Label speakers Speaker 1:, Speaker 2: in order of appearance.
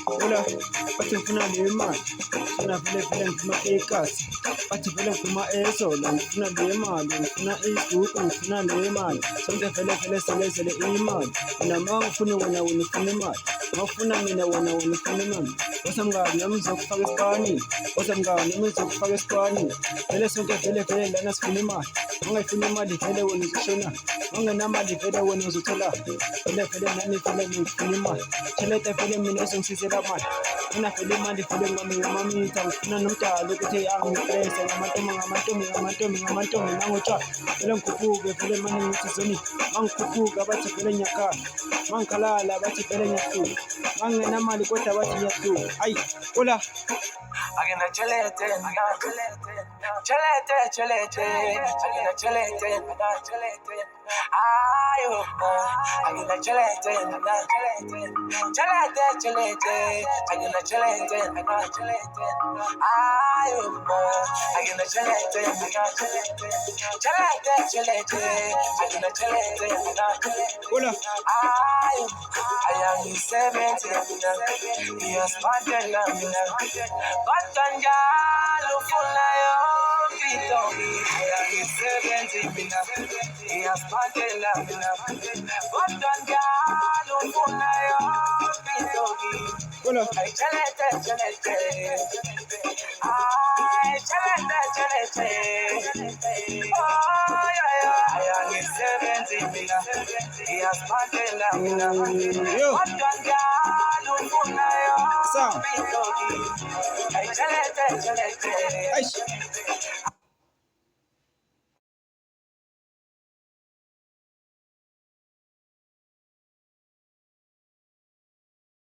Speaker 1: Hola, bathi ngifuna le mali, ngifuna vele ngifuna ikasi, bathi vele ngifuna esola, ngifuna le mali, ngifuna igugu, ngifuna le mali, sonke vele selezele imali, mina ma ngifuna wena ufuna imali, ngifuna mina wena ufuna imali, osamngani nami ngizokufaka esipani, osamngani nami ngizokufaka esipani, vele sonke vele lana sifuna imali, ungayifuna imali vele wena uzoshona, ungenamali vele wena uzothola, vele nani vele ngifuna imali, thelete vele mina esongisizela mali, mina vele imali vele ngamamitha, ngifuna nomdala ukuthi angiprese ngamantombi nangotshwala, vele ngikhuphuke vele mani ngithi zoni, mangikhuphuka bathi vele ngiyakhala, mangikhalala bathi vele ngiyahluka, mangingenamali kodwa bathi ngiyahluka, hayi, hola. Hola.
Speaker 2: ngiyasibandela mina kodwa njalo ufuna yonke into ay chelete oh yeah ngisebenzi mina ngiyasibandela mina kodwa njalo ufuna yonke into ay chelete